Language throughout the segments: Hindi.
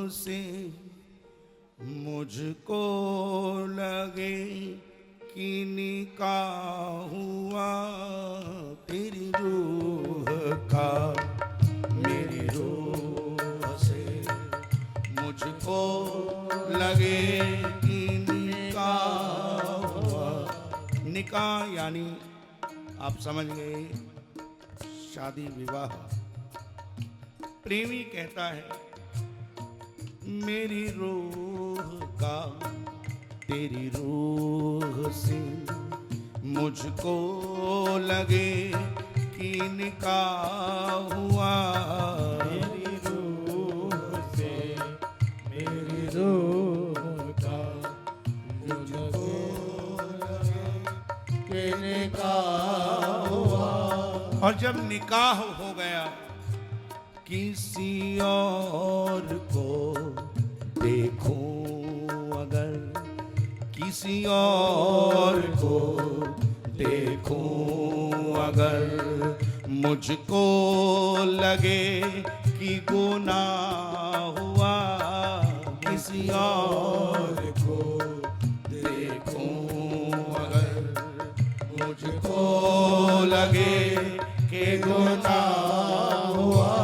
से मुझको लगे कि निकाह हुआ तेरी रूह का, मेरी रूह से मुझको लगे कि निकाह हुआ। निकाह यानी आप समझ गए, शादी विवाह। प्रेमी कहता है मेरी रूह का तेरी रूह से मुझको लगे कि निकाह हुआ। मेरी रूह से मेरी रूह का मुझको लगे कि निकाह हुआ। और जब निकाह हो गया किसी और को देखूं अगर, किसी और को देखूं अगर, मुझको लगे कि गुनाह हुआ। किसी और को देखूं अगर, मुझको लगे कि गुनाह हुआ।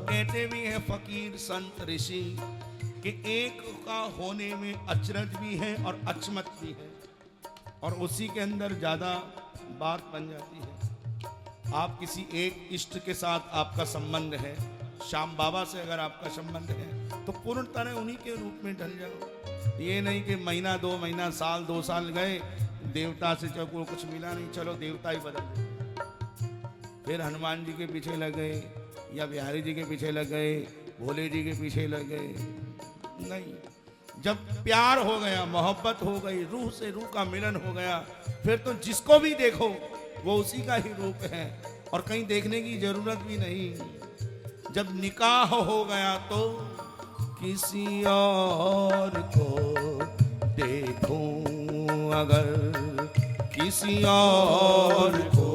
कहते भी है फकीर संत ऋषि कि एक का होने में अचरज भी है और अचमत भी है, और उसी के अंदर ज्यादा बात बन जाती है। आप किसी एक इष्ट के साथ आपका संबंध है, श्याम बाबा से अगर आपका संबंध है तो पूर्ण तरह उन्हीं के रूप में ढल जाओ। ये नहीं कि महीना 2 महीना साल 2 साल गए, देवता से चलो कुछ मिला नहीं, चलो देवता ही बदल गए, फिर हनुमान जी के पीछे लग गए या बिहारी जी के पीछे लग गए, भोले जी के पीछे लग गए। नहीं, जब प्यार हो गया, मोहब्बत हो गई, रूह से रूह का मिलन हो गया, फिर तो जिसको भी देखो वो उसी का ही रूप है और कहीं देखने की जरूरत भी नहीं। जब निकाह हो गया तो किसी और को देखूं अगर, किसी और को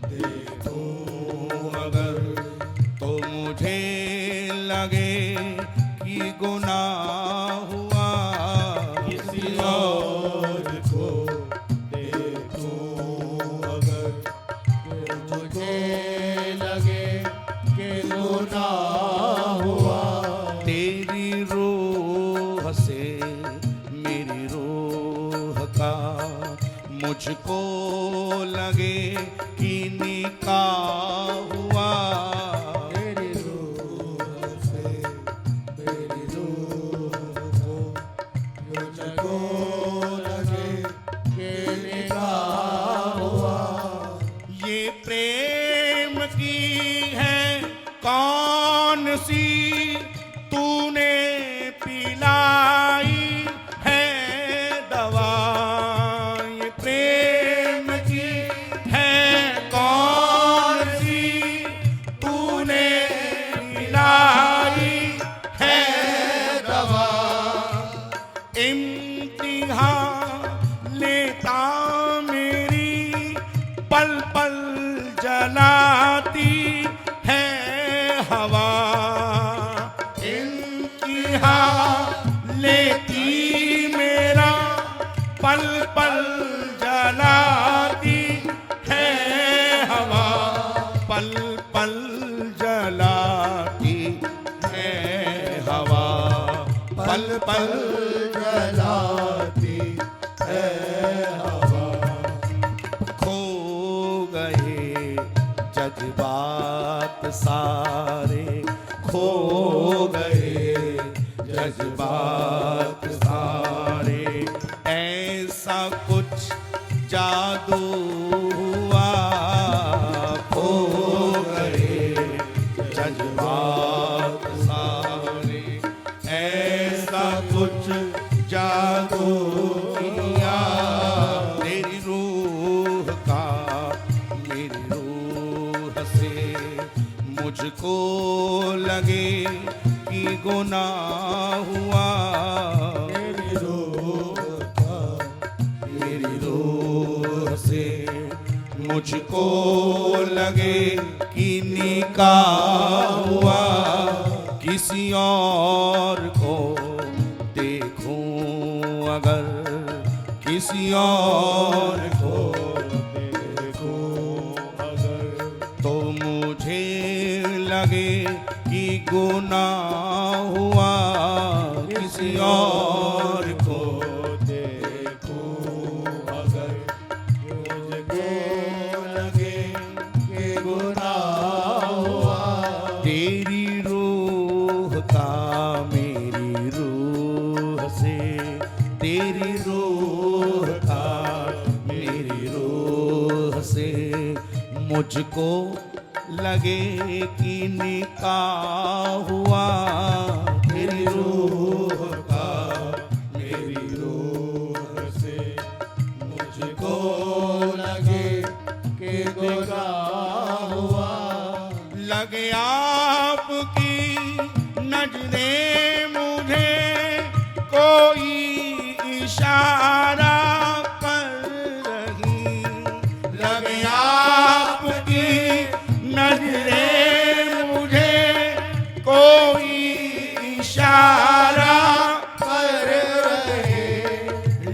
देखूं अगर, तो मुझे लगे कि गुनाह हुआ। किसी और को देखूं अगर, तो मुझे लगे कि गुनाह हुआ। तेरी रूह से मेरी रूह का मुझको लगे कि निकाह हुआ। तेरी रूह से मेरी रूह को मुझको लगे कि निकाह हुआ। ये प्रेम की है कौन सी तूने पिलाई है दवा। ये प्रेम की है कौन सी तूने पिलाई है दवा। इम्तिहान लेता मेरी पल पल जलाती है हवा। इम्तिहान लेती मेरा पल पल जलाती है हवा। पल पल जलाती है हवा। पल पल जलाती है हवा। खो गए जज्बात सारे, खो गए जज्बात सारे। ऐसा कुछ जादू हुआ, खो गए जज्बात सारे। ऐसा कुछ जादू किया तेरी रूह का मेरी रूह से मुझको लगे कि गुनाह हुआ। मेरी रूह का मेरी रूह से मुझको लगे कि निकाह हुआ। किसी और को देखूं अगर, किसी और को देखूं अगर, तो मुझे लगे कि गुनाह हुआ। किसी और को देखूं अगर, मुझको लगे कि गुनाह हुआ। तेरी रूह का मेरी रूह से, तेरी रूह का मेरी रूह से मुझको लगे कि निकाह हुआ। तेरी रूह का मेरी रूह से मुझको लगे कि गुनाह हुआ। लगे आपकी नजरें मुझे कोई इशारा कर रही। लगे आपकी नजरें मुझे कोई इशारा कर रहे,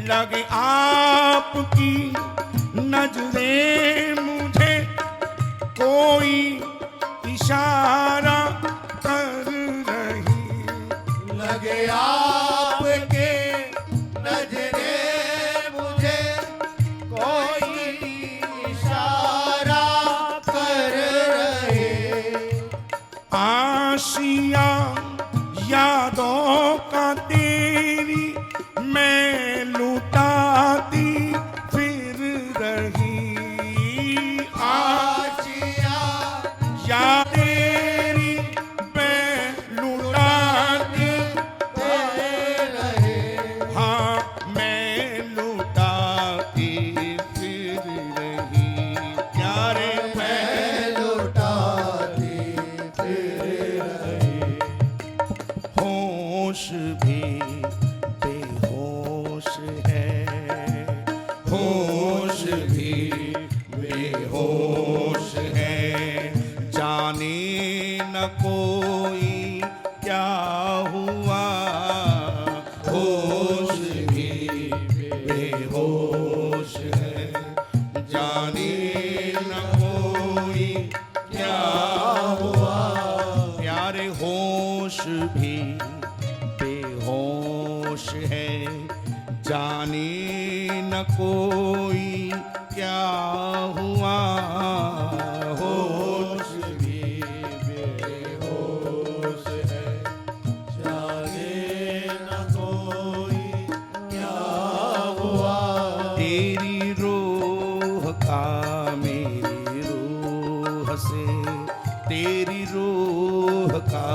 लगे आपकी नजरें मुझे कोई इशारा कर रही। लगे आपके नजरें मुझे कोई इशारा कर रहे। आशिया यादों का तेरी मैं लुटाती फिर रही। आशिया या तेरी मैं लुटाती रहे, हाँ मैं लुटाती फिर रही। प्यारे मैं लुटाती फिर रही। होश भी बेहोश है, होश भी बेहोश है। जाने न कोई क्या हुआ, होश भी बेहोश है। जाने न कोई क्या हुआ। प्यारे होश भी बेहोश है। जाने न कोई क्या हुआ। होश भी बेहोश है, जाने न कोई क्या हुआ। तेरी रूह का मेरी रूह से, तेरी रूह का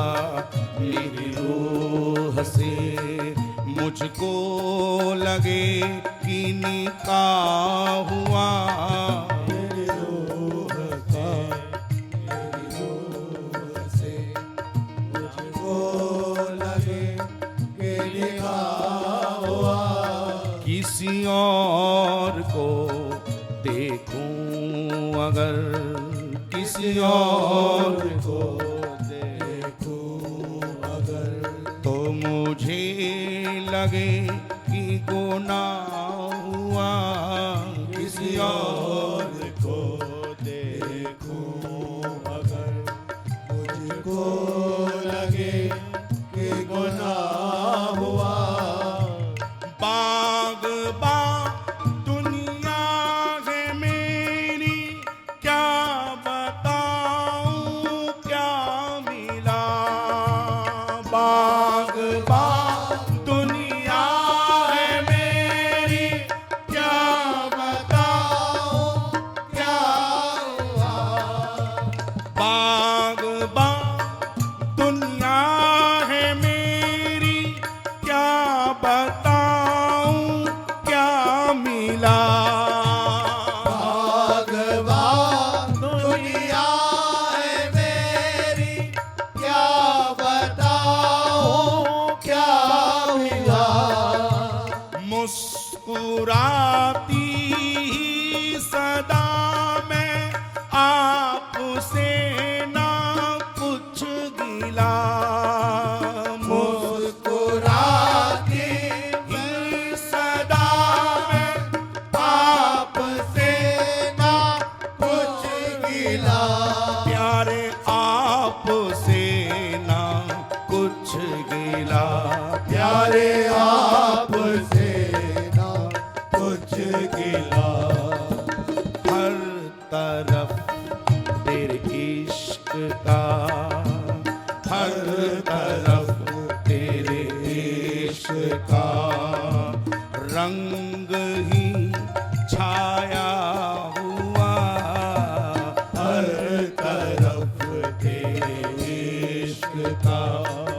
मेरी रूह से मुझको लगे कि निकाह हुआ। मेरी रूह का मेरी रूह से मुझको लगे कि निकाह हुआ। किसी और को देखूं अगर, किसी और को देखूं अगर, तो मुझे लगे कि गुनाह हुआ। किसी और को देखूं अगर, मुझको लगे कि गुनाह हुआ। बाग़बां दुनिया है मेरी, क्या बताऊं क्या मिला। बाग़बां दुनिया है मेरी, क्या बताओ क्या हुआ। बाग़बां दुनिया है मेरी, क्या बताऊं क्या मिला। बाग़बां दुनिया है मेरी, क्या बताओ क्या हुआ। मुस्कुराती ही सदा मैं आपसे ना कुछ गिला। गिला प्यारे आपसे ना कुछ गिला। हर तरफ तेरे इश्क का, हर तरफ तेरे इश्क का रंग ही छाया हुआ। हर तरफ तेरे इश्क का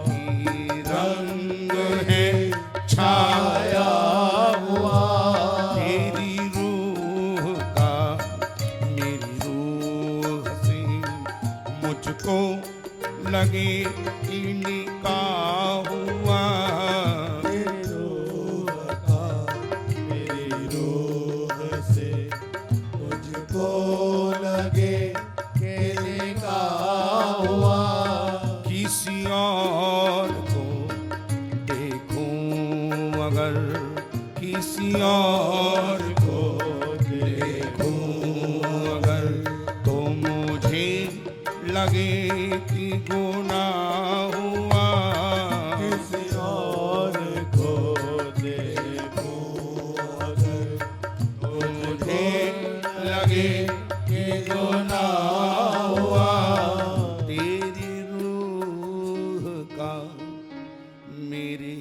ही रंग है छाया हुआ। तेरी रूह का मेरी रूह से मुझको लगे इनका हुआ। तेरी रूह का मेरी रूह से मुझको लगे कहने का हुआ। किसी और को देखूं अगर, किसी और को देखूं अगर, तो मुझे लगे कि गुनाह हुआ। किसी और को देखूं अगर मुझे लगे कि गुनाह हुआ। तेरी रूह का मेरे